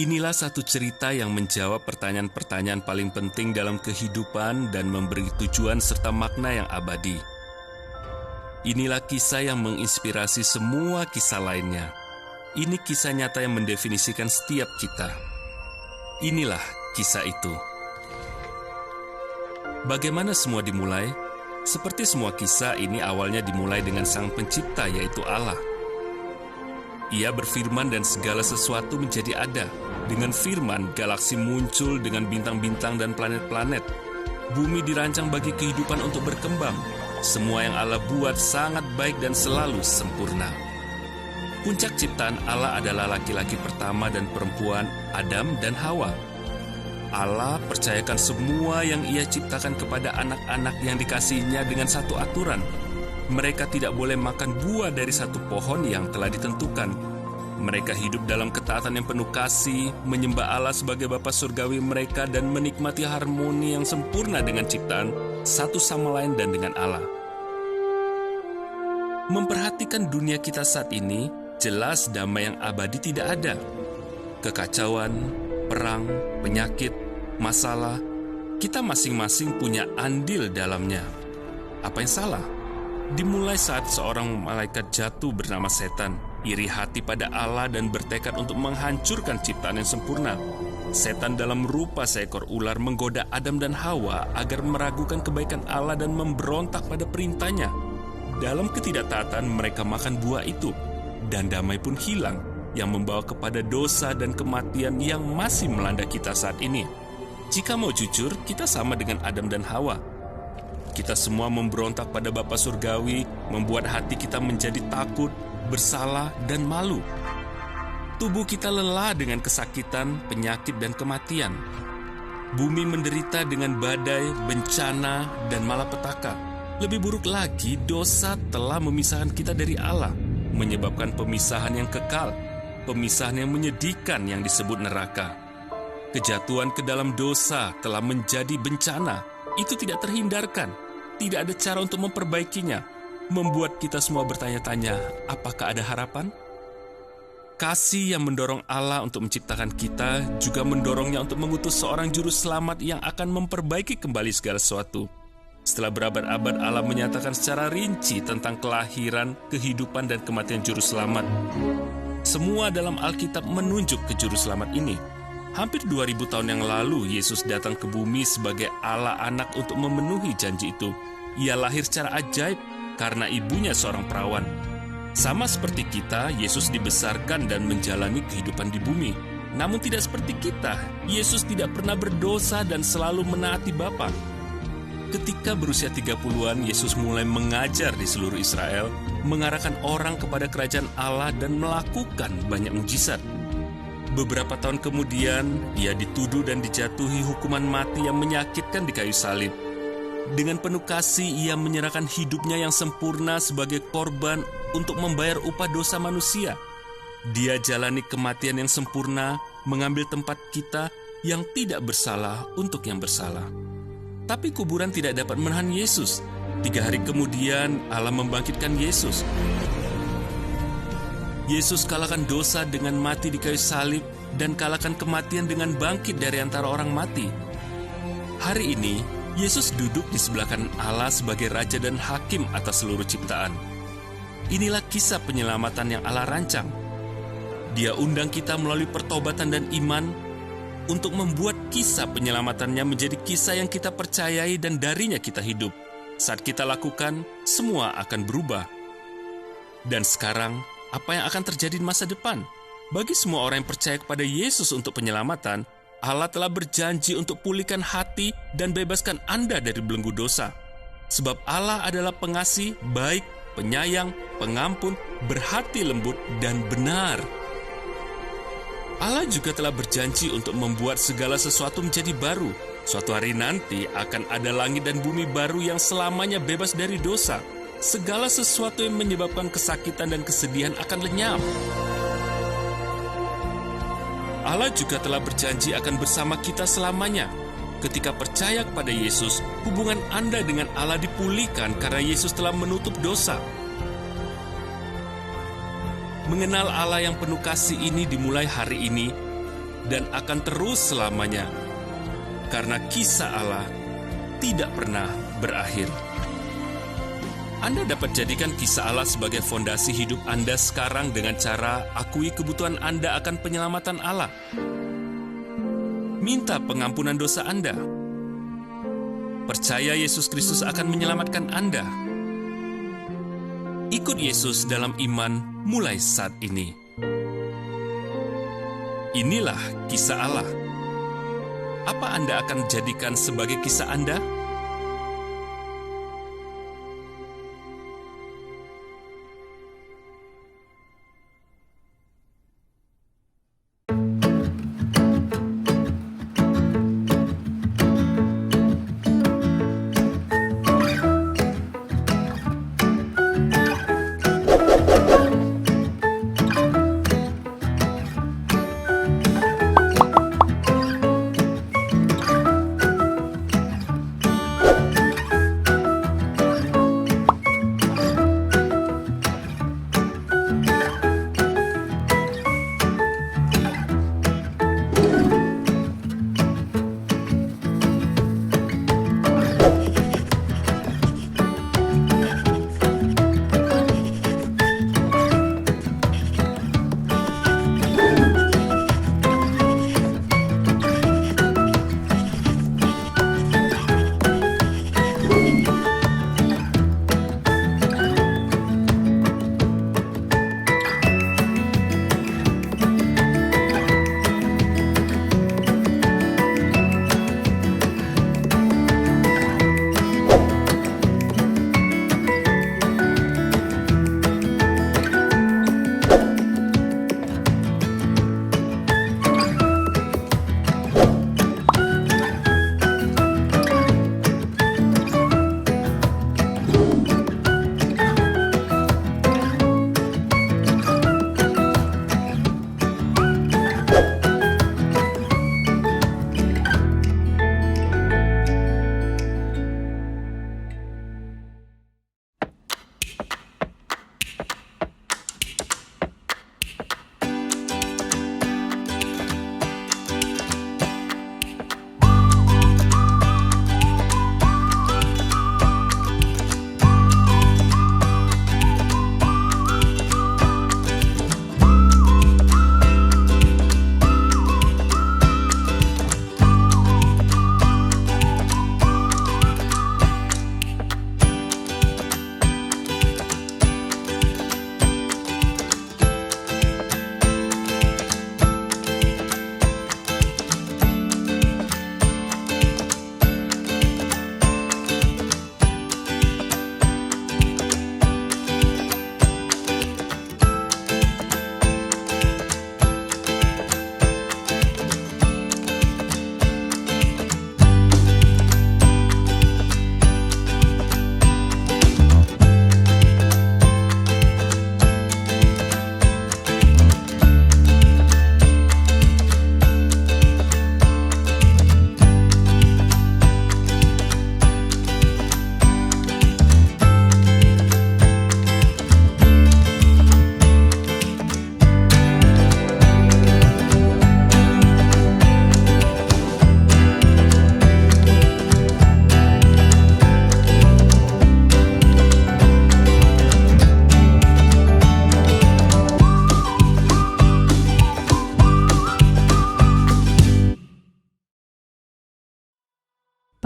Inilah satu cerita yang menjawab pertanyaan-pertanyaan paling penting dalam kehidupan dan memberi tujuan serta makna yang abadi. Inilah kisah yang menginspirasi semua kisah lainnya. Ini kisah nyata yang mendefinisikan setiap kita. Inilah kisah itu. Bagaimana semua dimulai? Seperti semua kisah, ini awalnya dimulai dengan Sang Pencipta, yaitu Allah. Ia berfirman dan segala sesuatu menjadi ada. Dengan firman, galaksi muncul dengan bintang-bintang dan planet-planet. Bumi dirancang bagi kehidupan untuk berkembang. Semua yang Allah buat sangat baik dan selalu sempurna. Puncak ciptaan Allah adalah laki-laki pertama dan perempuan, Adam dan Hawa. Allah percayakan semua yang Ia ciptakan kepada anak-anak yang dikasihinya dengan satu aturan. Mereka tidak boleh makan buah dari satu pohon yang telah ditentukan. Mereka hidup dalam ketaatan yang penuh kasih, menyembah Allah sebagai Bapa Surgawi mereka, dan menikmati harmoni yang sempurna dengan ciptaan, satu sama lain dan dengan Allah. Memperhatikan dunia kita saat ini, jelas damai yang abadi tidak ada. Kekacauan, perang, penyakit, masalah, kita masing-masing punya andil dalamnya. Apa yang salah? Dimulai saat seorang malaikat jatuh bernama Setan, iri hati pada Allah dan bertekad untuk menghancurkan ciptaan yang sempurna. Setan dalam rupa seekor ular menggoda Adam dan Hawa agar meragukan kebaikan Allah dan memberontak pada perintahnya. Dalam ketidaktaatan mereka makan buah itu, dan damai pun hilang, yang membawa kepada dosa dan kematian yang masih melanda kita saat ini. Jika mau jujur, kita sama dengan Adam dan Hawa. Kita semua memberontak pada Bapa Surgawi, membuat hati kita menjadi takut, bersalah, dan malu. Tubuh kita lelah dengan kesakitan, penyakit, dan kematian. Bumi menderita dengan badai, bencana, dan malapetaka. Lebih buruk lagi, dosa telah memisahkan kita dari Allah, menyebabkan pemisahan yang kekal, pemisahan yang menyedihkan yang disebut neraka. Kejatuhan ke dalam dosa telah menjadi bencana. Itu tidak terhindarkan. Tidak ada cara untuk memperbaikinya. Membuat kita semua bertanya-tanya, apakah ada harapan? Kasih yang mendorong Allah untuk menciptakan kita juga mendorongnya untuk mengutus seorang juru selamat yang akan memperbaiki kembali segala sesuatu. Setelah berabad-abad, Allah menyatakan secara rinci tentang kelahiran, kehidupan, dan kematian juru selamat. Semua dalam Alkitab menunjuk ke juru selamat ini. Hampir 2000 tahun yang lalu, Yesus datang ke bumi sebagai Allah anak untuk memenuhi janji itu. Ia lahir secara ajaib karena ibunya seorang perawan. Sama seperti kita, Yesus dibesarkan dan menjalani kehidupan di bumi. Namun tidak seperti kita, Yesus tidak pernah berdosa dan selalu menaati Bapa. Ketika berusia 30-an, Yesus mulai mengajar di seluruh Israel, mengarahkan orang kepada kerajaan Allah dan melakukan banyak mujizat. Beberapa tahun kemudian, Ia dituduh dan dijatuhi hukuman mati yang menyakitkan di kayu salib. Dengan penuh kasih, Ia menyerahkan hidupnya yang sempurna sebagai korban untuk membayar upah dosa manusia. Dia jalani kematian yang sempurna, mengambil tempat kita yang tidak bersalah untuk yang bersalah. Tapi kuburan tidak dapat menahan Yesus. 3 hari kemudian, Allah membangkitkan Yesus. Yesus kalahkan dosa dengan mati di kayu salib dan kalahkan kematian dengan bangkit dari antara orang mati. Hari ini, Yesus duduk di sebelah kanan Allah sebagai Raja dan Hakim atas seluruh ciptaan. Inilah kisah penyelamatan yang Allah rancang. Dia undang kita melalui pertobatan dan iman untuk membuat kisah penyelamatannya menjadi kisah yang kita percayai dan darinya kita hidup. Saat kita lakukan, semua akan berubah. Dan sekarang, apa yang akan terjadi di masa depan? Bagi semua orang yang percaya kepada Yesus untuk penyelamatan, Allah telah berjanji untuk pulihkan hati dan bebaskan Anda dari belenggu dosa. Sebab Allah adalah pengasih, baik, penyayang, pengampun, berhati lembut, dan benar. Allah juga telah berjanji untuk membuat segala sesuatu menjadi baru. Suatu hari nanti akan ada langit dan bumi baru yang selamanya bebas dari dosa. Segala sesuatu yang menyebabkan kesakitan dan kesedihan akan lenyap. Allah juga telah berjanji akan bersama kita selamanya. Ketika percaya kepada Yesus, hubungan Anda dengan Allah dipulihkan karena Yesus telah menutup dosa. Mengenal Allah yang penuh kasih ini dimulai hari ini dan akan terus selamanya, karena kisah Allah tidak pernah berakhir. Anda dapat jadikan kisah Allah sebagai fondasi hidup Anda sekarang dengan cara akui kebutuhan Anda akan penyelamatan Allah. Minta pengampunan dosa Anda. Percaya Yesus Kristus akan menyelamatkan Anda. Ikut Yesus dalam iman mulai saat ini. Inilah kisah Allah. Apa Anda akan jadikan sebagai kisah Anda?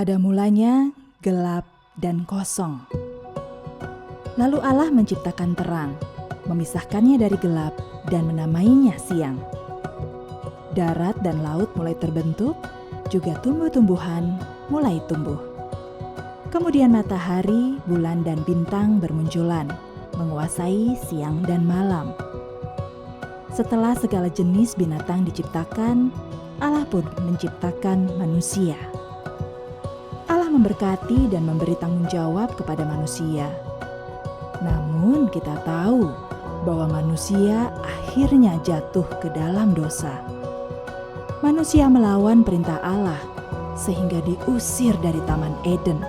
Pada mulanya gelap dan kosong. Lalu Allah menciptakan terang, memisahkannya dari gelap dan menamainya siang. Darat dan laut mulai terbentuk, juga tumbuh-tumbuhan mulai tumbuh. Kemudian matahari, bulan, dan bintang bermunculan, menguasai siang dan malam. Setelah segala jenis binatang diciptakan, Allah pun menciptakan manusia. Allah memberkati dan memberi tanggung jawab kepada manusia. Namun kita tahu bahwa manusia akhirnya jatuh ke dalam dosa. Manusia melawan perintah Allah sehingga diusir dari Taman Eden,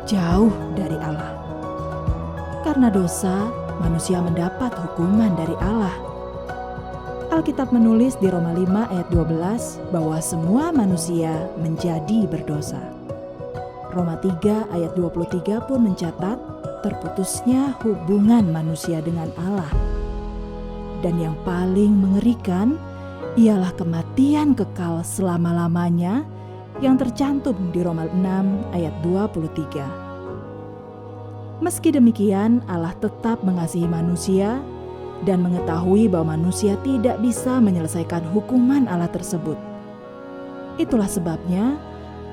jauh dari Allah. Karena dosa, manusia mendapat hukuman dari Allah. Alkitab menulis di Roma 5 ayat 12 bahwa semua manusia menjadi berdosa. Roma 3 ayat 23 pun mencatat terputusnya hubungan manusia dengan Allah. Dan yang paling mengerikan ialah kematian kekal selama-lamanya yang tercantum di Roma 6 ayat 23. Meski demikian, Allah tetap mengasihi manusia dan mengetahui bahwa manusia tidak bisa menyelesaikan hukuman Allah tersebut. Itulah sebabnya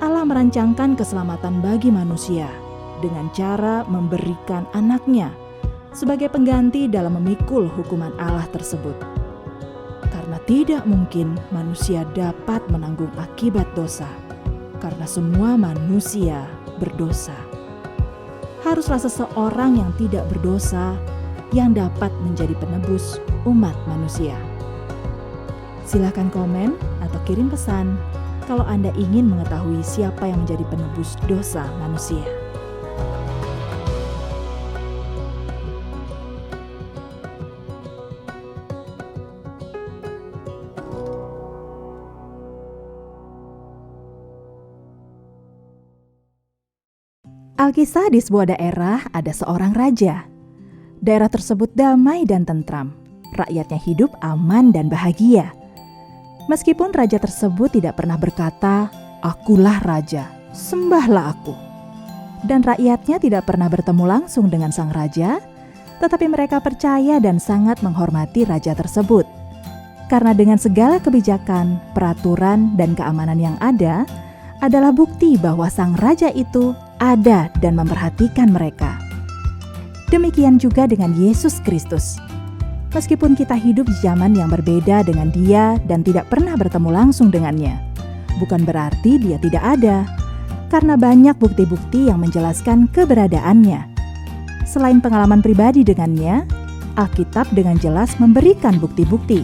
Allah merancangkan keselamatan bagi manusia dengan cara memberikan anaknya sebagai pengganti dalam memikul hukuman Allah tersebut. Karena tidak mungkin manusia dapat menanggung akibat dosa, karena semua manusia berdosa. Haruslah seseorang yang tidak berdosa yang dapat menjadi penebus umat manusia. Silakan komen atau kirim pesan kalau Anda ingin mengetahui siapa yang menjadi penebus dosa manusia. Alkisah di sebuah daerah ada seorang raja. Daerah tersebut damai dan tentram. Rakyatnya hidup aman dan bahagia. Meskipun raja tersebut tidak pernah berkata, "Akulah raja, sembahlah aku." Dan rakyatnya tidak pernah bertemu langsung dengan sang raja, tetapi mereka percaya dan sangat menghormati raja tersebut. Karena dengan segala kebijakan, peraturan, dan keamanan yang ada, adalah bukti bahwa sang raja itu ada dan memperhatikan mereka. Demikian juga dengan Yesus Kristus. Meskipun kita hidup di zaman yang berbeda dengan Dia dan tidak pernah bertemu langsung dengannya, bukan berarti Dia tidak ada, karena banyak bukti-bukti yang menjelaskan keberadaannya. Selain pengalaman pribadi dengannya, Alkitab dengan jelas memberikan bukti-bukti.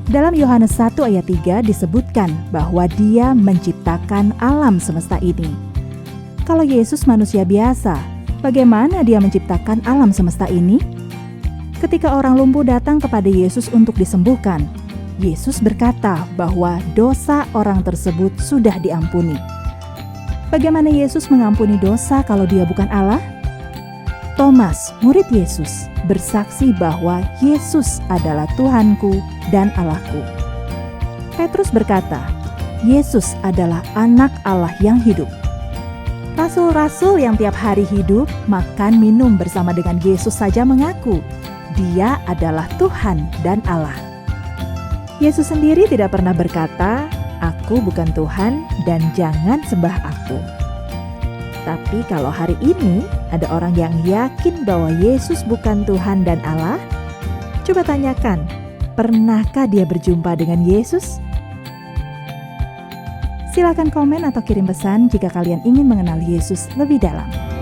Dalam Yohanes 1 ayat 3 disebutkan bahwa Dia menciptakan alam semesta ini. Kalau Yesus manusia biasa, bagaimana Dia menciptakan alam semesta ini? Ketika orang lumpuh datang kepada Yesus untuk disembuhkan, Yesus berkata bahwa dosa orang tersebut sudah diampuni. Bagaimana Yesus mengampuni dosa kalau Dia bukan Allah? Thomas, murid Yesus, bersaksi bahwa Yesus adalah Tuhanku dan Allahku. Petrus berkata, Yesus adalah Anak Allah yang hidup. Rasul-rasul yang tiap hari hidup, makan, minum bersama dengan Yesus saja mengaku Dia adalah Tuhan dan Allah. Yesus sendiri tidak pernah berkata, "Aku bukan Tuhan dan jangan sembah aku." Tapi kalau hari ini ada orang yang yakin bahwa Yesus bukan Tuhan dan Allah, coba tanyakan, pernahkah dia berjumpa dengan Yesus? Silakan komen atau kirim pesan jika kalian ingin mengenal Yesus lebih dalam.